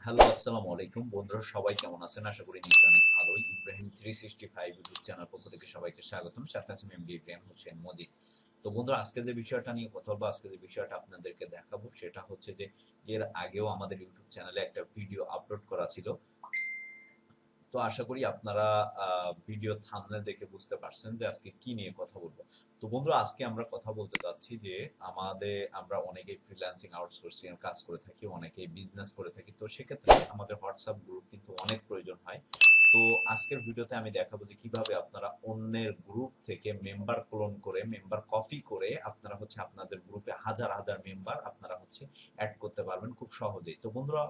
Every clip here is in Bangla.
হ্যালো, আসসালামু আলাইকুম বন্ধুরা, সবাই কেমন আছেন? আশা করি নিশ্চয়ই অনেক ভালোই। ইব্রাহিম 365 ইউটিউব চ্যানেল পক্ষ থেকে সবাইকে স্বাগতম। সাথে আছি এমডি ইব্রাহিম হোসেন মজিদ। তো বন্ধুরা, আজকে যে বিষয়টা নিয়ে কথা বলবো, আজকে যে বিষয়টা আপনাদেরকে দেখাবো সেটা হচ্ছে যে এর আগেও আমাদের ইউটিউব চ্যানেলে একটা ভিডিও আপলোড করা ছিল। তো আশা করি আপনারা ভিডিও থাম্বনেল দেখে বুঝতে পারছেন যে আজকে কি নিয়ে কথা বলবো। তো বন্ধুরা, আজকে আমরা কথা বলতে যাচ্ছি যে আমরা অনেকেই ফ্রিল্যান্সিং আউটসোর্সিং এর কাজ করে থাকি, অনেকেই বিজনেস করে থাকি। তো সেক্ষেত্রে আমাদের হোয়াটসঅ্যাপ গ্রুপ কিন্তু অনেক প্রয়োজন হয়। তো আজকের ভিডিওতে আমি দেখাবো যে কিভাবে আপনারা অন্যের গ্রুপ থেকে মেম্বার ক্লোন করে, মেম্বার কপি করে আপনারা হচ্ছে আপনাদের গ্রুপে হাজার হাজার মেম্বার আপনারা হচ্ছে অ্যাড করতে পারবেন খুব সহজেই। তো বন্ধুরা,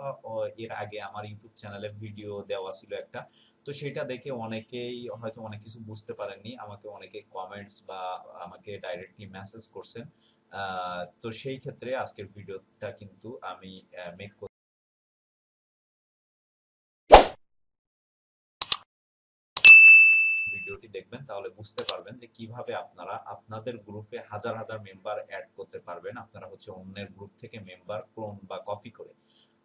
এর আগে আমার ইউটিউব চ্যানেলে ভিডিও দেওয়া ছিল একটা। তো সেটা দেখে অনেকেই হয়তো অনেক কিছু বুঝতে পারেননি, আমাকে অনেকে কমেন্টস বা আমাকে ডাইরেক্টলি মেসেজ করছেন। তো সেই ক্ষেত্রে আজকের ভিডিওটা কিন্তু আমি মেক ভিডিওটি দেখবেন, তাহলে বুঝতে পারবেন যে কিভাবে আপনারা আপনাদের গ্রুপে হাজার হাজার মেম্বার অ্যাড করতে পারবেন আপনারা হচ্ছে অন্যের গ্রুপ থেকে মেম্বার ক্লোন বা কপি করে।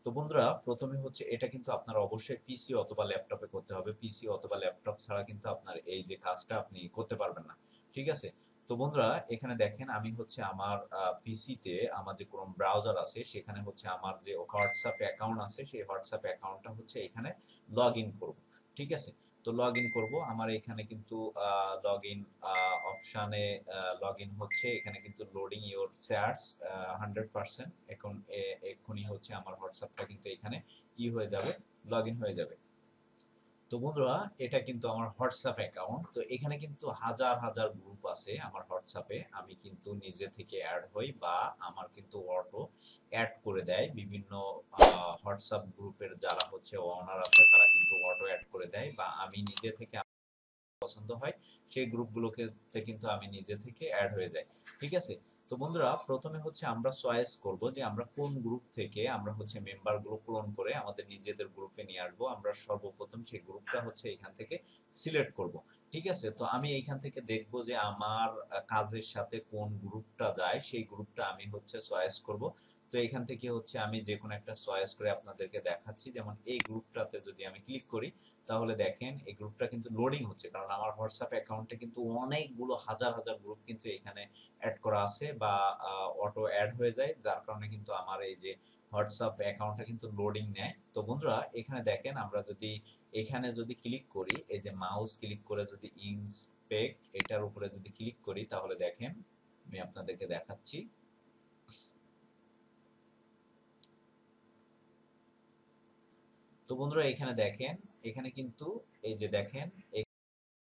তো বন্ধুরা, প্রথমে হচ্ছে এটা কিন্তু আপনার অবশ্যই পিসি অথবা ল্যাপটপে করতে হবে। পিসি অথবা ল্যাপটপ ছাড়া কিন্তু আপনার এই যে কাজটা আপনি করতে পারবেন না। ঠিক আছে? তো বন্ধুরা, এখানে দেখেন আমি হচ্ছে আমার পিসিতে আমার যে ক্রোম ব্রাউজার আছে সেখানে হচ্ছে আমার যে হোয়াটসঅ্যাপ অ্যাকাউন্ট আছে সেই হোয়াটসঅ্যাপ অ্যাকাউন্টটা হচ্ছে এখানে লগ ইন করবো। ঠিক আছে? তো লগ ইন করবো। আমার এখানে কিন্তু লগ ইন অপশানে লগ ইন হচ্ছে। এখানে কিন্তু লোডিং ইউর শেয়ার্স 100%। এখন এক্ষুনি হচ্ছে আমার হোয়াটসঅ্যাপটা কিন্তু এখানে হয়ে যাবে, লগ ইন হয়ে যাবে। তো বন্ধুরা, এটা কিন্তু আমার হোয়াটসঅ্যাপ অ্যাকাউন্ট। তো এখানে কিন্তু হাজার হাজার গ্রুপ আছে আমার হোয়াটসঅ্যাপে। আমি কিন্তু নিজে থেকে অ্যাড হই বা আমার কিন্তু অটো অ্যাড করে দেয় বিভিন্ন হোয়াটসঅ্যাপ গ্রুপের যারা হচ্ছে ওনার আছে, তারা কিন্তু অটো অ্যাড করে দেয় বা আমি নিজে থেকে পছন্দ হয় সেই গ্রুপগুলোকে কিন্তু আমি নিজে থেকে অ্যাড হয়ে যাই। ঠিক আছে? তো বন্ধুরা, প্রথমে হচ্ছে আমরা চয়েস করব যে আমরা কোন গ্রুপ থেকে আমরা হচ্ছে মেম্বার গুলো ক্লোন করে আমাদের নিজেদের গ্রুপে নিয়ে আসবো। আমরা সর্বপ্রথম সেই গ্রুপটা হচ্ছে এখান থেকে সিলেক্ট করব। ঠিক আছে? তো আমি এইখান থেকে দেখব যে আমার কাজের সাথে কোন গ্রুপটা যায়, সেই গ্রুপটা আমি হচ্ছে চয়েস করব। তো এখান থেকে হচ্ছে আমি যে কোনো একটা চয়েস করে আপনাদেরকে দেখাচ্ছি। যেমন এই গ্রুপটাতে যদি আমি ক্লিক করি, তাহলে দেখেন এই গ্রুপটা কিন্তু লোডিং হচ্ছে, কারণ আমার হোয়াটসঅ্যাপ অ্যাকাউন্টে কিন্তু অনেকগুলো হাজার হাজার গ্রুপ কিন্তু এখানে অ্যাড করা আছে বা অটো অ্যাড হয়ে যায়, যার কারণে কিন্তু আমার এই যে হোয়াটসঅ্যাপ অ্যাকাউন্টটা কিন্তু লোডিং নেয়। তো বন্ধুরা, এখানে দেখেন আমরা যদি এখানে যদি ক্লিক করি, এই যে মাউস ক্লিক করে যদি ইন্সপেক্ট এটার উপরে যদি ক্লিক করি, তাহলে দেখেন আমি আপনাদেরকে দেখাচ্ছি। তো বন্ধুরা, এখানে দেখেন, এখানে কিন্তু এই যে দেখেন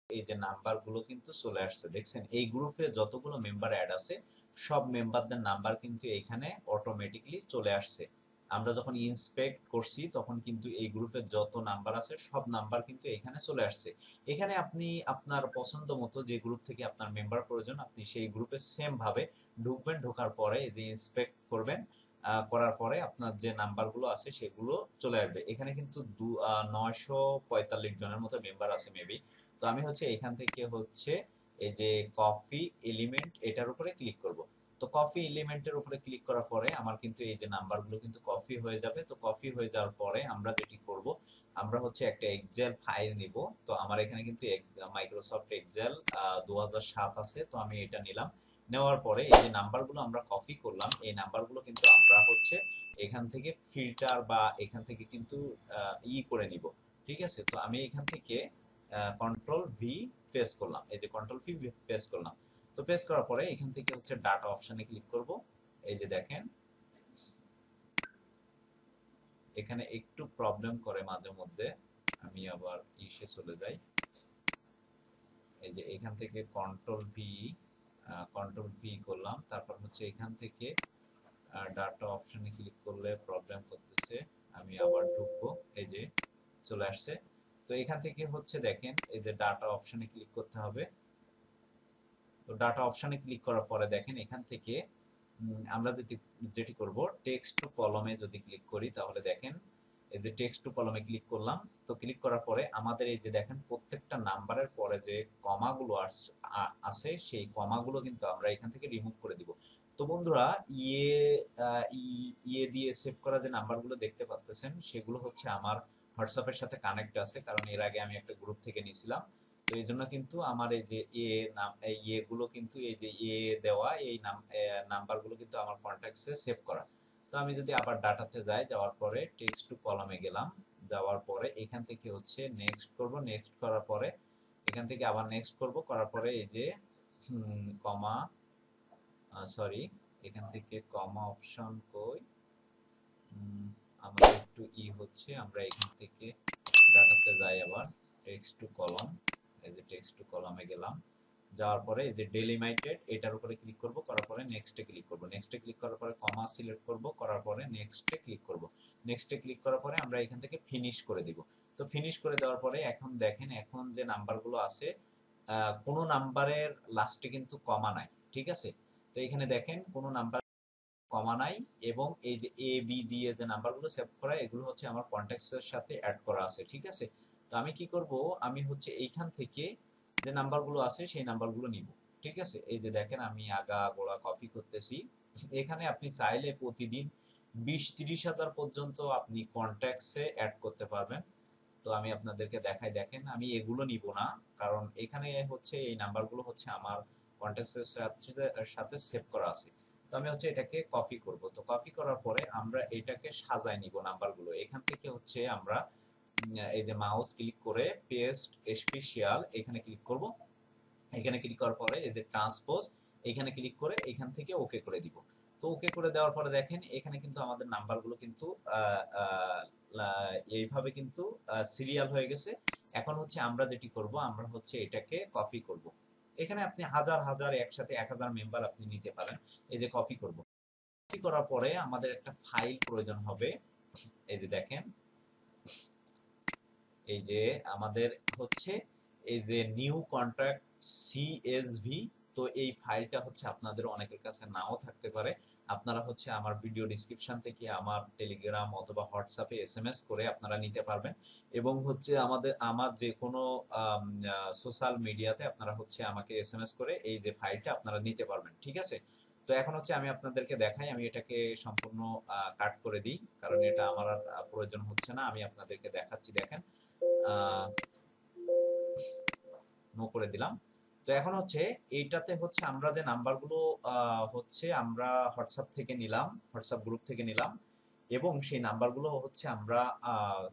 এই যে নাম্বার গুলো কিন্তু চলে আসছে, দেখছেন? এই গ্রুপে যতগুলো মেম্বার অ্যাড আছে সব মেম্বারদের নাম্বার কিন্তু এখানে অটোমেটিকলি চলে আসছে। আমরা যখন ইন্সপেক্ট করছি তখন কিন্তু এই গ্রুপে যত নাম্বার আছে সব নাম্বার কিন্তু এখানে চলে আসছে। এখানে আপনি আপনার পছন্দ মতো যে গ্রুপ থেকে আপনার মেম্বার প্রয়োজন আপনি সেই গ্রুপে সেম ভাবে ঢুকবেন। ঢোকার পরে এই যে ইন্সপেক্ট করবেন, করার পরে আপনার যে নাম্বারগুলো আছে সেগুলো চলে আসবে। এখানে কিন্তু 945 জনের মতো মেম্বার আছে মেবি। তো আমি হচ্ছে এখান থেকে হচ্ছে এই যে কফি এলিমেন্ট এটার উপরে ক্লিক করব। তো কফি এলিমেন্টের উপরে ক্লিক করার পরে আমার কিন্তু এই যে নাম্বারগুলো কিন্তু কফি হয়ে যাবে। তো কফি হয়ে যাওয়ার পরে আমরা যেটি করব, আমরা হচ্ছে একটা এক্সেল ফাইল নিব। তো আমার এখানে কিন্তু মাইক্রোসফট এক্সেল 2007 আছে, তো আমি এটা নিলাম। নেওয়ার পরে এই যে নাম্বারগুলো আমরা কপি করলাম, এই নাম্বারগুলো কিন্তু আমরা হচ্ছে এখান থেকে ফিল্টার বা এখান থেকে কিন্তু করে নিব। ঠিক আছে? তো আমি এখান থেকে কন্ট্রোল ভি প্রেস করলাম, এই যে কন্ট্রোল ভি প্রেস করলাম। তো প্রেস করার পরে এখান থেকে হচ্ছে ডাটা অপশনে ক্লিক করব। এই যে দেখেন, এখানে একটু প্রবলেম করে মাঝে মধ্যে, আমি আবার ইসে চলে যাই। এই যে এখান থেকে কন্ট্রোল ভি করলাম, তারপর হচ্ছে এখান থেকে ডাটা অপশনে ক্লিক করলে প্রবলেম করতেছে। আমি আবার ঢুকবো, এই যে চলে আসছে। তো এখান থেকে হচ্ছে দেখেন এই যে ডাটা অপশনে ক্লিক করতে হবে। তো ডাটা অপশনে ক্লিক করার পরে দেখেন এখান থেকে আমরা যেটি করব, টেক্সট টু কলমে যদি ক্লিক করি তাহলে দেখেন এই যে টেক্সট টু কলমে ক্লিক করলাম। তো ক্লিক করার পরে আমাদের এই যে দেখেন প্রত্যেকটা নাম্বারের পরে যে কমাগুলো আছে সেই কমাগুলো কিন্তু আমরা এখান থেকে রিমুভ করে দিব। তো বন্ধুরা, ইয়ে ইয়ে দিয়ে সেভ করা যে নাম্বারগুলো দেখতে পাচ্ছেন সেগুলো হচ্ছে আমার হোয়াটসঅ্যাপের সাথে কানেক্ট আছে, কারণ এর আগে আমি একটা গ্রুপ থেকে নিয়েছিলাম। তো এই জন্য কিন্তু আমার এই যে ইয়েগুলো কিন্তু এই যে দেওয়া এই নাম্বারগুলো কিন্তু আমার কন্ট্যাক্টসে সেভ করা। তো আমি যদি আবার ডাটাতে যাই, যাওয়ার পরে টেক্সট টু কলামে গেলাম, যাওয়ার পরে এখান থেকে হচ্ছে নেক্সট করব, নেক্সট করার পরে এখান থেকে আবার নেক্সট করব, করার পরে এই যে কমা, সরি, এখান থেকে কমা অপশন কই, আমাদের একটু হচ্ছে, আমরা এখান থেকে ডাটাতে যাই, আবার টেক্সট টু কলাম, এই যে টেক্সট টু কলামে গেলাম, যাওয়ার পরে এই যে ডেলিমাইটেড এটার উপরে ক্লিক করব, করার পরে নেক্সটে ক্লিক করব, নেক্সটে ক্লিক করার পরে কমা সিলেক্ট করব, করার পরে নেক্সটে ক্লিক করব, নেক্সটে ক্লিক করার পরে আমরা এখান থেকে ফিনিশ করে দিব। তো ফিনিশ করে দেওয়ার পরে এখন দেখেন, এখন যে নাম্বারগুলো আছে কোনো নাম্বারের লাস্টে কিন্তু কমা নাই, ঠিক আছে? তো এখানে দেখেন কোনো নাম্বার কমা নাই, এবং এই যে এ বি দিয়ে যে নাম্বারগুলো সেভ করা এগুলো হচ্ছে আমার কন্ট্যাক্টস এর সাথে অ্যাড করা আছে, ঠিক আছে? তো আমি কি করব, আমি হচ্ছে এইখান থেকে যে নাম্বারগুলো আছে সেই নাম্বারগুলো নিব, ঠিক আছে? এই যে দেখেন আমি আগা গোড়া কপি করতেছি। এখানে আপনি চাইলে প্রতিদিন 20-30 হাজার পর্যন্ত আপনি কন্ট্যাক্টসে অ্যাড করতে পারবেন। তো আমি আপনাদেরকে দেখাই, দেখেন আমি এগুলো নিব না, কারণ এখানে হচ্ছে এই নাম্বারগুলো হচ্ছে আমার কন্ট্যাক্টসের সাথে সেভ করা আছে। তো আমি হচ্ছে এটাকে কপি করব। তো কপি করার পরে আমরা এটাকে সাজায় নিব নাম্বারগুলো। এখান থেকে হচ্ছে আমরা এই যে মাউস ক্লিক করে পেস্ট স্পেশাল এখানে ক্লিক করব। এখানে ক্লিক করার পরে এই যে ট্রান্সপোজ এখানে ক্লিক করে এখান থেকে ওকে করে দিব। তো ওকে করে দেওয়ার পরে দেখেন এখানে কিন্তু আমাদের নাম্বারগুলো কিন্তু এইভাবে কিন্তু সিরিয়াল হয়ে গেছে। এখন হচ্ছে আমরা যেটি করব, আমরা হচ্ছে এটাকে কপি করব। এখানে আপনি হাজার হাজার একসাথে 1000 মেম্বার আপনি নিতে পারেন। এই যে কপি করব, কপি করার পরে আমাদের একটা ফাইল প্রয়োজন হবে। এই যে দেখেন, এই যে আমাদের হচ্ছে এই যে নিউ কন্ট্রাক্ট সিএসভি। তো এই ফাইলটা হচ্ছে আপনাদের অনেকের কাছে নাও থাকতে পারে। আপনারা হচ্ছে আমার ভিডিও ডিসক্রিপশন থেকে আমার টেলিগ্রাম অথবা হোয়াটসঅ্যাপে এসএমএস করে আপনারা নিতে পারবেন, এবং হচ্ছে আমার যে কোনো সোশ্যাল মিডিয়াতে আপনারা হচ্ছে আমাকে এসএমএস করে এই যে ফাইলটা আপনারা নিতে পারবেন, ঠিক আছে? তো এখন হচ্ছে আমি আপনাদেরকে দেখাই, আমি এটাকে সম্পূর্ণ কাট করে দিই, কারণ এটা আমার আর প্রয়োজন হচ্ছে না। আমি আপনাদেরকে দেখাচ্ছি, দেখেন নো করে দিলাম। তো এখন হচ্ছে এইটাতে হচ্ছে আমরা যে নাম্বারগুলো হচ্ছে আমরা হোয়াটসঅ্যাপ থেকে নিলাম, হোয়াটসঅ্যাপ গ্রুপ থেকে নিলাম, এবং সেই নাম্বারগুলো হচ্ছে আমরা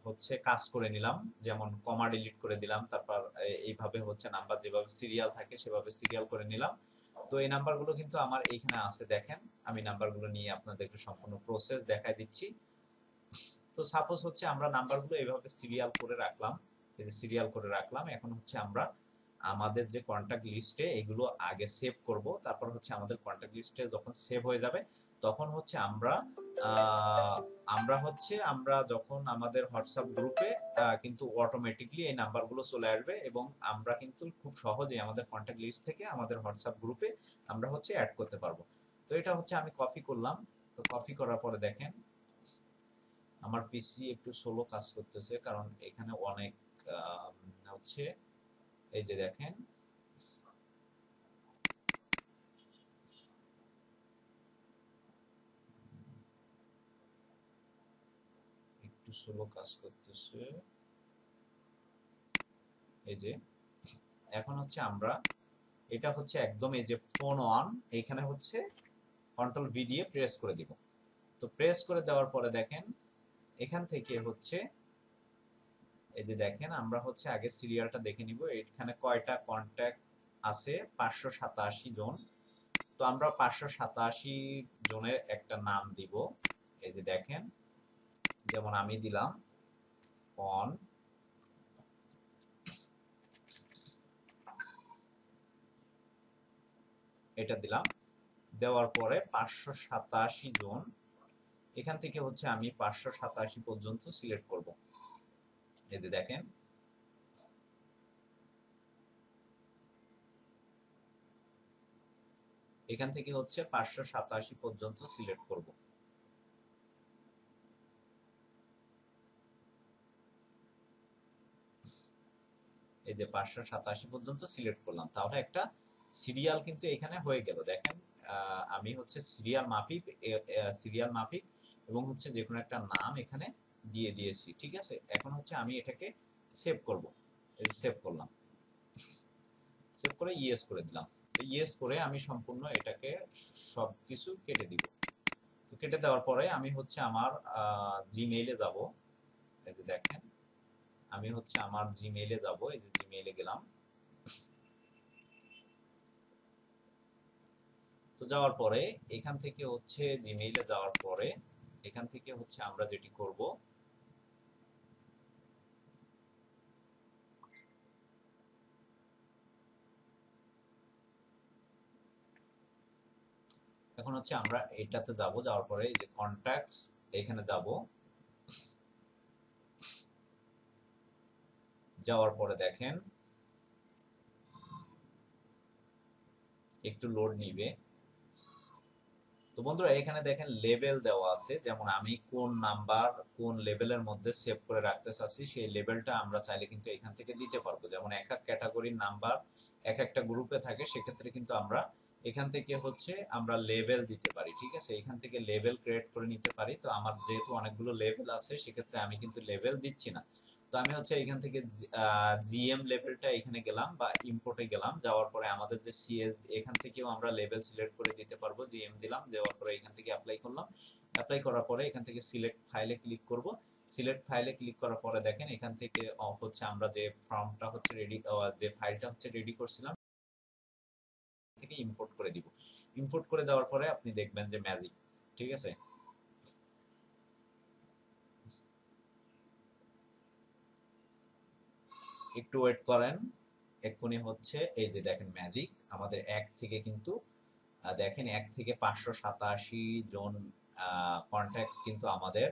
হচ্ছে কাজ করে নিলাম, যেমন কমা ডিলিট করে দিলাম, তারপর এইভাবে হচ্ছে নাম্বার যেভাবে সিরিয়াল থাকে সেভাবে সিরিয়াল করে নিলাম। তো এই নাম্বারগুলো কিন্তু আমার এইখানে আছে, দেখেন আমি নাম্বারগুলো নিয়ে আপনাদেরকে সম্পূর্ণ প্রসেস দেখাই দিচ্ছি। তো সাপোজ হচ্ছে আমরা নাম্বারগুলো এইভাবে সিরিয়াল করে রাখলাম, এই যে সিরিয়াল করে রাখলাম। এখন হচ্ছে আমরা আমাদের যে কন্টাক্ট লিস্টে এগুলো আগে সেভ করব, তারপর হচ্ছে আমাদের কন্টাক্ট লিস্টে যখন সেভ হয়ে যাবে তখন হচ্ছে আমরা যখন আমাদের হোয়াটসঅ্যাপ গ্রুপে কিন্তু অটোমেটিকলি এই নাম্বারগুলো চলে আসবে, এবং আমরা কিন্তু খুব সহজেই আমাদের কন্টাক্ট লিস্ট থেকে আমাদের হোয়াটসঅ্যাপ গ্রুপে আমরা হচ্ছে অ্যাড করতে পারবো। তো এটা হচ্ছে আমি কপি করলাম। তো কপি করার পরে দেখেন আমার পিসি একটু স্লো কাজ করতেছে, কারণ এখানে অনেক হচ্ছে, এই যে দেখেন একটু স্লো কাজ করতেছে। এই যে এখন হচ্ছে আমরা এটা হচ্ছে একদম এই যে ফোন অন, এখানে হচ্ছে কন্ট্রোল ভি দিয়ে প্রেস করে দিব। তো প্রেস করে দেওয়ার পরে দেখেন এখান থেকে হচ্ছে এই যে দেখেন আমরা হচ্ছে আগে সিরিয়ালটা দেখে নিব, এখানে কয়টা কন্ট্যাক্ট আছে, 587 জন। তো আমরা 587 জনের একটা নাম দিব। এই যে দেখেন, যেমন আমি দিলাম অন, এটা দিলাম। দেওয়ার পরে 587 জন, এখান থেকে হচ্ছে আমি 587 পর্যন্ত সিলেক্ট করব। এই যে দেখেন এখান থেকে হচ্ছে 587 পর্যন্ত সিলেক্ট করব। এই যে 587 পর্যন্ত সিলেক্ট করলাম, তাহলে একটা সিরিয়াল কিন্তু এখানে হয়ে গেল। দেখেন আমি হচ্ছে সিরিয়াল মাফিক এবং হচ্ছে যে কোনো একটা নাম এখানে দিয়ে দিয়েছি, ঠিক আছে। এখন হচ্ছে আমি এটাকে সেভ করব, এই সেভ করলাম, সেভ করে ইয়েস করে দিলাম। তো ইয়েস করে আমি সম্পূর্ণ এটাকে সবকিছু কেটে দিব। তো কেটে দেওয়ার পরে আমি হচ্ছে আমার জিমেইলে যাব। এই যে দেখেন আমি হচ্ছে আমার জিমেইলে যাব, এই যে জিমেইলে গেলাম। তো যাওয়ার পরে এখান থেকে হচ্ছে জিমেইলে যাওয়ার পরে এখান থেকে হচ্ছে আমরা যেটি করব, এখন হচ্ছে আমরা এটাতে যাব। যাওয়ার পরে এই যে কন্ট্যাক্টস এখানে যাব। যাওয়ার পরে দেখেন একটু লোড নিবে। তো বন্ধুরা এখানে দেখেন লেবেল দেওয়া আছে, যেমন আমি কোন নাম্বার কোন লেভেলের মধ্যে সেভ করে রাখতে চাচ্ছি সেই লেভেলটা আমরা চাইলে কিন্তু এখান থেকে দিতে পারবো। যেমন এক এক ক্যাটাগরির নাম্বার এক একটা গ্রুপে থাকে, সেক্ষেত্রে কিন্তু আমরা এখান থেকে হচ্ছে আমরা লেভেল দিতে পারি, ঠিক আছে। এখান থেকে লেভেল ক্রিয়েট করে নিতে পারি। তো আমার যেহেতু অনেকগুলো লেভেল আছে, সেক্ষেত্রে আমি কিন্তু লেভেল দিচ্ছি না। তো আমি হচ্ছে এখান থেকে জিএম লেভেলটা এখানে গেলাম বা ইম্পোর্টে গেলাম। যাওয়ার পরে আমাদের যে সিএস, এখান থেকেও আমরা লেভেল সিলেক্ট করে দিতে পারবো। জিএম দিলাম, দেওয়ার পরে এখান থেকে অ্যাপ্লাই করলাম। অ্যাপ্লাই করার পরে এখান থেকে সিলেক্ট ফাইলে ক্লিক করব। সিলেক্ট ফাইলে ক্লিক করার পরে দেখেন এখান থেকে হচ্ছে আমরা যে ফর্মটা হচ্ছে রেডি, যে ফাইলটা হচ্ছে রেডি করছিলাম থেকে ইম্পোর্ট করে দিব। ইম্পোর্ট করে দেওয়ার পরে আপনি দেখবেন যে ম্যাজিক, ঠিক আছে। একটু ওয়েট করেন, এক্ষুনি হচ্ছে। এই যে দেখেন ম্যাজিক আমাদের এক থেকে কিন্তু দেখেন 1 থেকে 587 জন কন্ট্যাক্টস কিন্তু আমাদের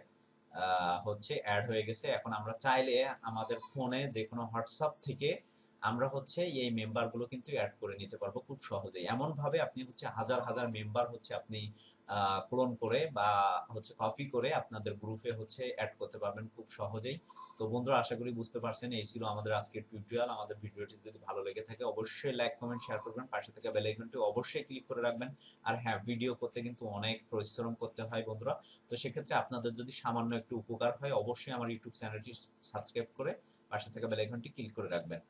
হচ্ছে অ্যাড হয়ে গেছে। এখন আমরা চাইলে আমাদের ফোনে যে কোনো হোয়াটসঅ্যাপ থেকে আমরা হচ্ছে এই মেম্বারগুলো কিন্তু অ্যাড করে নিতে পারবো খুব সহজেই। এমন ভাবে আপনি হচ্ছে হাজার হাজার মেম্বার হচ্ছে আপনি ক্লোন করে বা হচ্ছে কপি করে আপনাদের গ্রুপে হচ্ছে অ্যাড করতে পারবেন খুব সহজেই। তো বন্ধুরা আশা করি বুঝতে পারছেন, এই ছিল আমাদের আজকের টিউটোরিয়াল। আমাদের ভিডিওটি যদি ভালো লেগে থাকে অবশ্যই লাইক কমেন্ট শেয়ার করবেন, পাশে থেকে বেল আইকনটি অবশ্যই ক্লিক করে রাখবেন। আর হ্যাঁ, ভিডিও করতে কিন্তু অনেক পরিশ্রম করতে হয় বন্ধুরা। তো সেক্ষেত্রে আপনাদের যদি সামান্য একটু উপকার হয় অবশ্যই আমার ইউটিউব চ্যানেলটি সাবস্ক্রাইব করে পাশে থেকে বেল আইকনটি ক্লিক করে রাখবেন।